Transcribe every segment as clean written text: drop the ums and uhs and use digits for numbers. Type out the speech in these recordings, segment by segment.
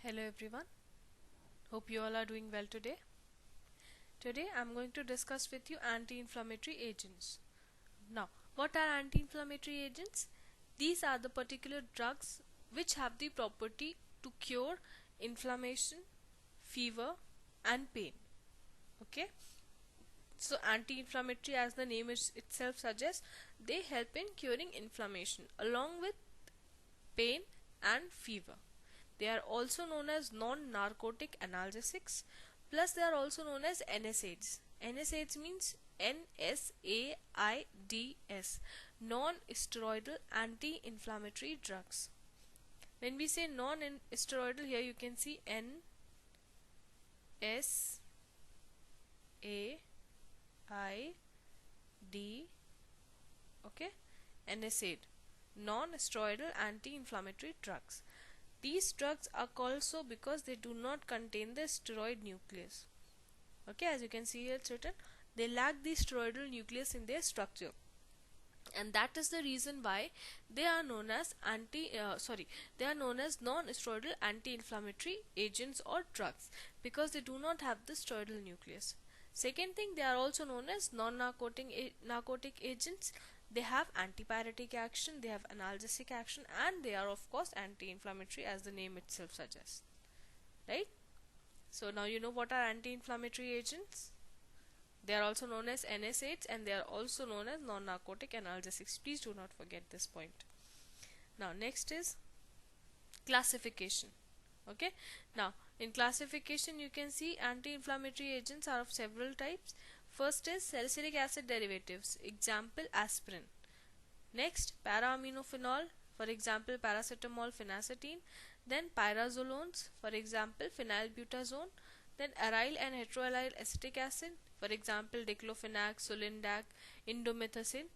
Hello everyone, hope you all are doing well today. Today I am going to discuss with you anti-inflammatory agents. Now, what are anti-inflammatory agents? These are the particular drugs which have the property to cure inflammation, fever and pain. Okay, so anti-inflammatory, as the name itself suggests, they help in curing inflammation along with pain and fever. They are also known as non-narcotic analgesics, plus they are also known as NSAIDs. NSAIDs means NSAIDs, non-steroidal anti-inflammatory drugs. When we say non-steroidal, here you can see NSAID, okay, NSAID, non-steroidal anti-inflammatory drugs. These drugs are called so because they do not contain the steroid nucleus. Okay, as you can see here it's written, they lack the steroidal nucleus in their structure, and that is the reason why they are known as non-steroidal anti-inflammatory agents or drugs, because they do not have the steroidal nucleus. Second thing, they are also known as non-narcotic agents. They have antipyretic action, they have analgesic action, and they are of course anti-inflammatory, as the name itself suggests, right? So now you know what are anti-inflammatory agents. They are also known as NSAIDs, and they are also known as non-narcotic analgesics. Please do not forget this point. Now next is classification. Okay, now in classification you can see anti-inflammatory agents are of several types. First is salicylic acid derivatives, example aspirin. Next, para-aminophenol, for example paracetamol, phenacetin. Then pyrazolones, for example phenylbutazone. Then aryl and heteroaryl acetic acid, for example diclofenac, sulindac, indomethacin.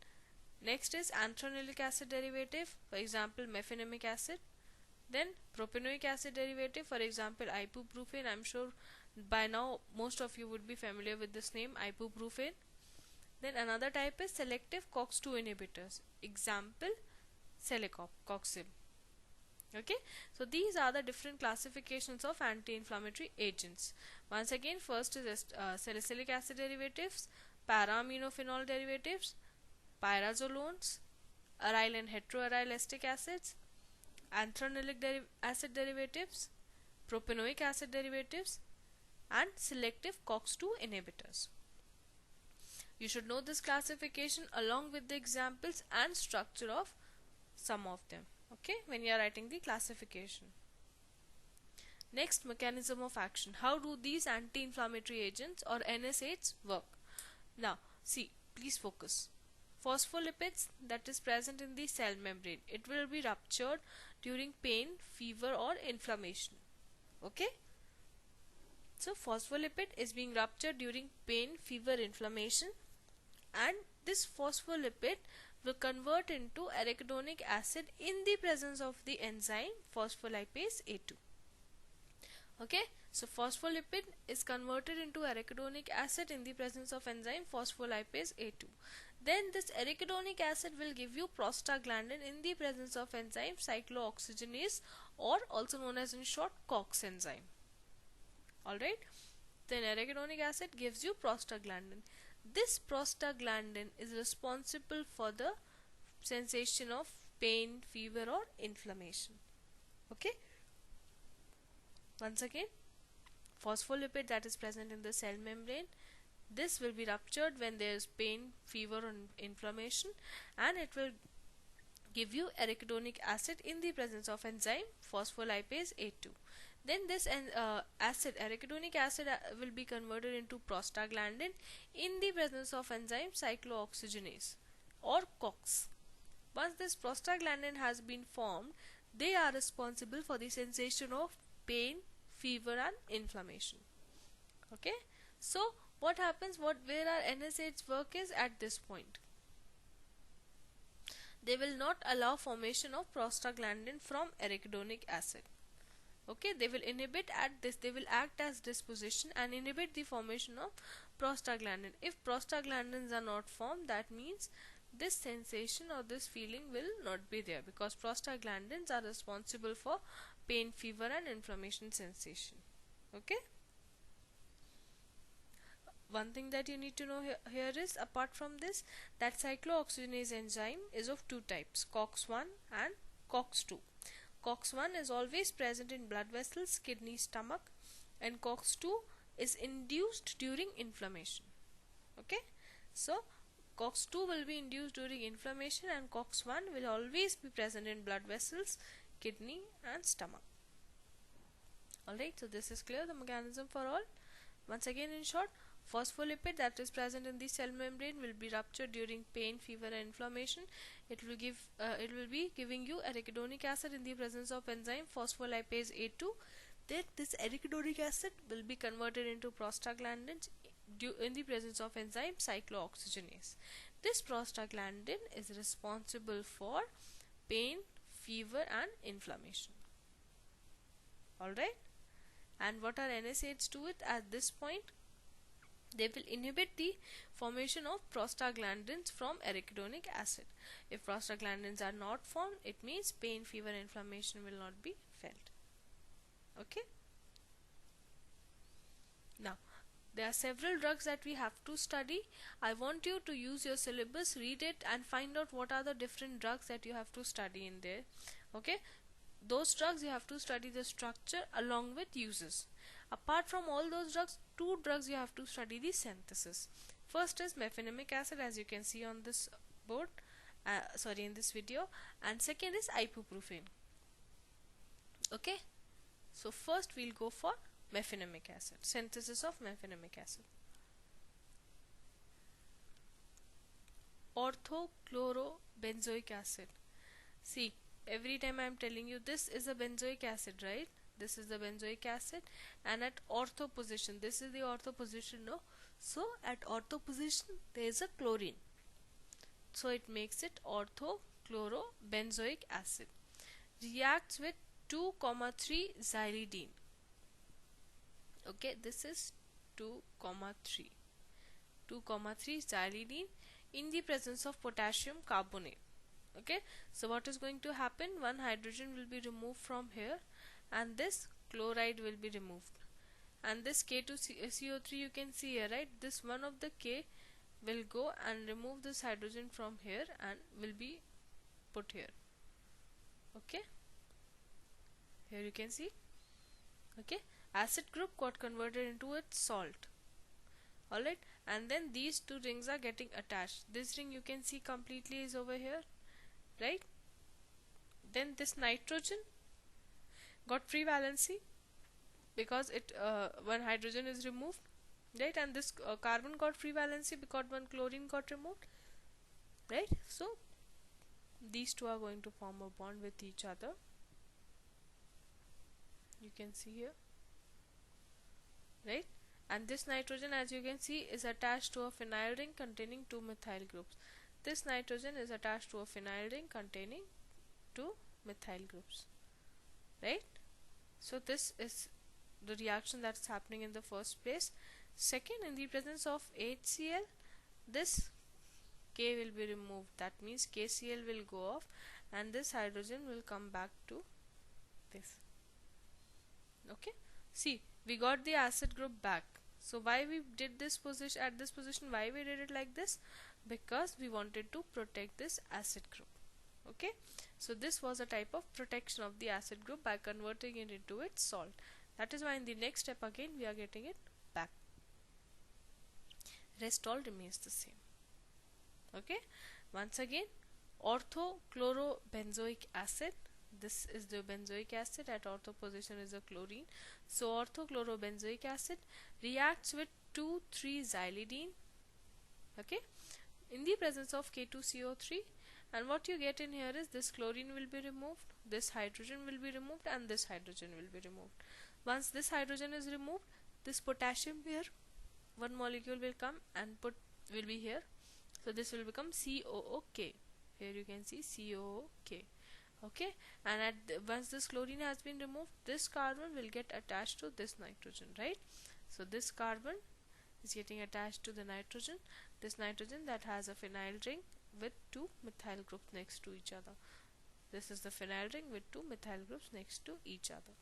Next is anthranilic acid derivative, for example mefenamic acid. Then propanoic acid derivative, for example ibuprofen. I'm sure by now most of you would be familiar with this name, ibuprofen. Then another type is selective COX-2 inhibitors, example celecoxib. Okay, so these are the different classifications of anti-inflammatory agents. Once again, first is salicylic acid derivatives, para-aminophenol derivatives, pyrazolones, aryl and heteroaryl acetic acids, antranilic acid derivatives, propanoic acid derivatives, and selective COX-2 inhibitors. You should know this classification along with the examples and structure of some of them, okay, when you are writing the classification. Next, mechanism of action. How do these anti-inflammatory agents or NSAIDs work? Now see, please focus. Phospholipids that is present in the cell membrane, it will be ruptured during pain, fever or inflammation. Okay, so phospholipid is being ruptured during pain, fever, inflammation, and this phospholipid will convert into arachidonic acid in the presence of the enzyme phospholipase A2. Okay, so phospholipid is converted into arachidonic acid in the presence of enzyme phospholipase A2. Then this arachidonic acid will give you prostaglandin in the presence of enzyme cyclooxygenase, or also known as in short COX enzyme. Alright, then arachidonic acid gives you prostaglandin. This prostaglandin is responsible for the sensation of pain, fever or inflammation. Okay, once again, phospholipid that is present in the cell membrane, this will be ruptured when there is pain, fever or inflammation, and it will give you arachidonic acid in the presence of enzyme phospholipase A2. Then this arachidonic acid will be converted into prostaglandin in the presence of enzyme cyclooxygenase or COX. Once this prostaglandin has been formed, they are responsible for the sensation of pain, fever and inflammation. Okay, so what happens, where our NSAIDs work is at this point. They will not allow formation of prostaglandin from arachidonic acid. Okay, they will act as disposition and inhibit the formation of prostaglandin. If prostaglandins are not formed, that means this sensation or this feeling will not be there, because prostaglandins are responsible for pain, fever and inflammation sensation. Okay. One thing that you need to know here is, apart from this, that cyclooxygenase enzyme is of two types, COX-1 and COX-2. COX-1 is always present in blood vessels, kidney, stomach, and COX-2 is induced during inflammation. Okay, so COX-2 will be induced during inflammation and COX-1 will always be present in blood vessels, kidney and stomach. Alright, so this is clear, the mechanism for all. Once again, in short, phospholipid that is present in the cell membrane will be ruptured during pain, fever and inflammation. It will be giving you arachidonic acid in the presence of enzyme phospholipase A2. Then this arachidonic acid will be converted into prostaglandins in the presence of enzyme cyclooxygenase. This prostaglandin is responsible for pain, fever and inflammation. Alright, and what are NSAIDs do it at this point? They will inhibit the formation of prostaglandins from arachidonic acid. If prostaglandins are not formed, it means pain, fever, inflammation will not be felt. Okay. Now, there are several drugs that we have to study. I want you to use your syllabus, read it and find out what are the different drugs that you have to study in there. Okay. Those drugs you have to study the structure along with uses. Apart from all those drugs, two drugs you have to study the synthesis. First is mefenamic acid, as you can see on this board, in this video, and second is ibuprofen. Okay, so first we'll go for mefenamic acid, synthesis of mefenamic acid. Orthochlorobenzoic acid. See, every time I am telling you this is a benzoic acid, right? This is the benzoic acid, and at ortho position, this is the ortho position, no? So at ortho position there is a chlorine, so it makes it orthochlorobenzoic acid. Reacts with 2,3 xylidine. Okay, this is 2,3 xylidine in the presence of potassium carbonate. Okay, so what is going to happen? One hydrogen will be removed from here and this chloride will be removed, and this K2CO3 you can see here, right? This one of the K will go and remove this hydrogen from here and will be put here. Okay, here you can see. Okay, acid group got converted into its salt. Alright, and then these two rings are getting attached. This ring you can see completely is over here, right? Then this nitrogen got free valency because it one hydrogen is removed, right? And this carbon got free valency because one chlorine got removed, right? So these two are going to form a bond with each other. You can see here, right? And this nitrogen, as you can see, is attached to a phenyl ring containing two methyl groups. This nitrogen is attached to a phenyl ring containing two methyl groups, right? So this is the reaction that's happening in the first place. Second, in the presence of HCl, this K will be removed. That means KCl will go off and this hydrogen will come back to this. Okay, see, we got the acid group back. So why we did this position at this position? Why we did it like this? Because we wanted to protect this acid group. Okay, so this was a type of protection of the acid group by converting it into its salt. That is why in the next step again we are getting it back. Rest all remains the same. Okay, once again, orthochlorobenzoic acid. This is the benzoic acid, at ortho position is a chlorine. So orthochlorobenzoic acid reacts with 2,3 xylidine, okay, in the presence of K2CO3. And what you get in here is this chlorine will be removed, this hydrogen will be removed, and this hydrogen will be removed. Once this hydrogen is removed, this potassium here, one molecule will come and will be here. So this will become COOK. Here you can see COOK. Okay, and once this chlorine has been removed, this carbon will get attached to this nitrogen, right? So this carbon is getting attached to the nitrogen. This nitrogen that has a phenyl ring with two methyl groups next to each other. This is the phenyl ring with two methyl groups next to each other.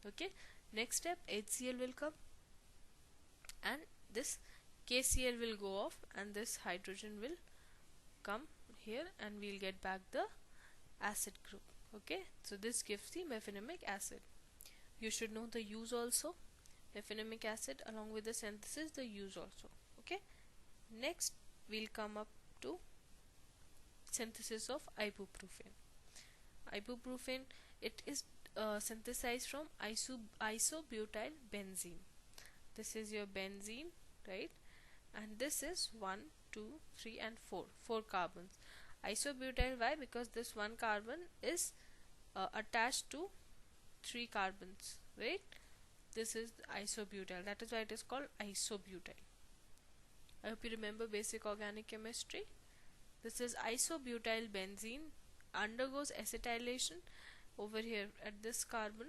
Okay, next step, HCl will come and this KCl will go off and this hydrogen will come here and we'll get back the acid group. Okay, so this gives the mefenamic acid. You should know the use also, mefenamic acid along with the synthesis, the use also. Okay, next we'll come up to synthesis of ibuprofen. Ibuprofen, it is synthesized from isobutyl benzene. This is your benzene, right? And this is 1, 2, 3 and 4 carbons. Isobutyl, why? Because this one carbon is attached to 3 carbons, right? This is isobutyl, that is why it is called isobutyl. I hope you remember basic organic chemistry. This is isobutyl benzene, undergoes acetylation over here at this carbon.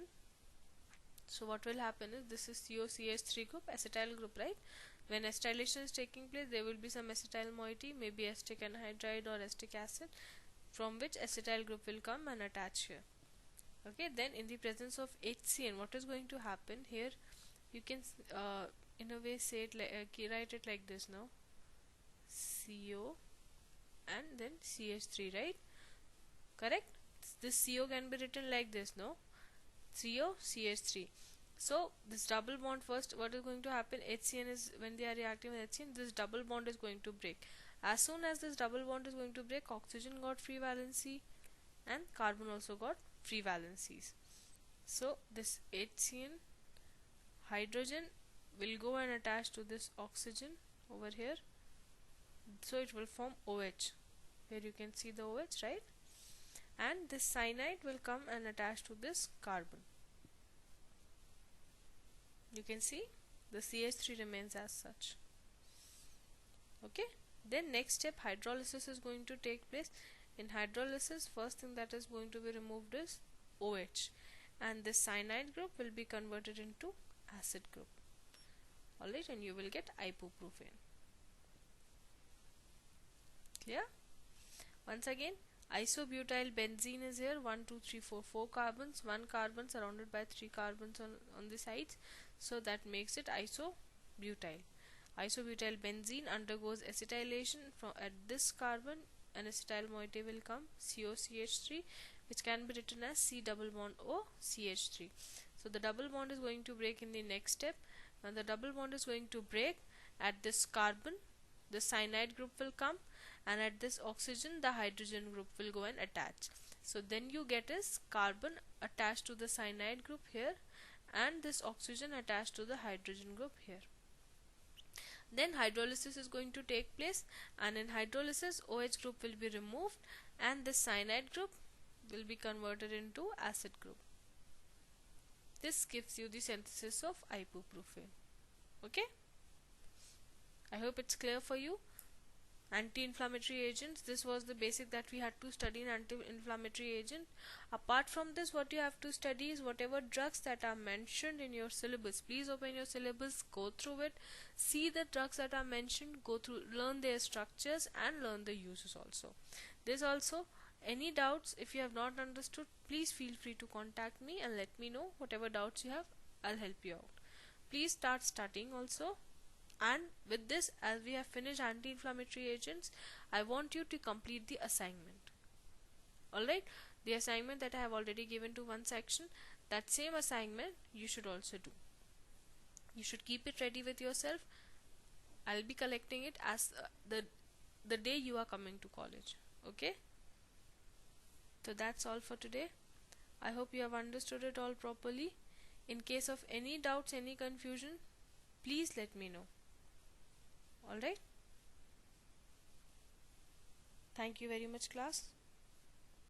So what will happen is, this is COCH3 group, acetyl group, right? When acetylation is taking place, there will be some acetyl moiety, maybe acetic anhydride or acetic acid, from which acetyl group will come and attach here. Okay, then in the presence of HCN, what is going to happen here? You can in a way say it write it like this now, CO and then CH3, right? Correct? This CO can be written like this, no? CO CH3. So this double bond, first what is going to happen, HCN is, when they are reacting with HCN, this double bond is going to break. As soon as this double bond is going to break, oxygen got free valency and carbon also got free valencies. So this HCN hydrogen will go and attach to this oxygen over here, so it will form OH. Here you can see the OH, right? And this cyanide will come and attach to this carbon. You can see the CH3 remains as such. Okay, then next step, hydrolysis is going to take place. In hydrolysis, first thing that is going to be removed is OH, and this cyanide group will be converted into acid group. Alright, and you will get ibuprofen. Clear? Once again, isobutyl benzene is here, 1, 2, 3, 4 carbons, 1 carbon surrounded by 3 carbons on the sides, so that makes it isobutyl. Isobutyl benzene undergoes acetylation from at this carbon, an acetyl moiety will come, COCH3, which can be written as C double bond O CH3. So the double bond is going to break in the next step. When the double bond is going to break, at this carbon the cyanide group will come, and at this oxygen the hydrogen group will go and attach. So then you get is carbon attached to the cyanide group here, and this oxygen attached to the hydrogen group here. Then hydrolysis is going to take place, and in hydrolysis OH group will be removed and the cyanide group will be converted into acid group. This gives you the synthesis of ibuprofen. Okay, I hope it's clear for you. Anti-inflammatory agents, this was the basic that we had to study in anti-inflammatory agent. Apart from this, what you have to study is whatever drugs that are mentioned in your syllabus. Please open your syllabus, go through it, see the drugs that are mentioned, go through, learn their structures and learn the uses also. This also, any doubts, if you have not understood, please feel free to contact me and let me know whatever doubts you have. I'll help you out. Please start studying also. And with this, as we have finished anti-inflammatory agents, I want you to complete the assignment. Alright, the assignment that I have already given to one section, that same assignment you should also do. You should keep it ready with yourself. I'll be collecting it as the day you are coming to college. Okay, so that's all for today. I hope you have understood it all properly. In case of any doubts, any confusion, please let me know. Alright, thank you very much, class.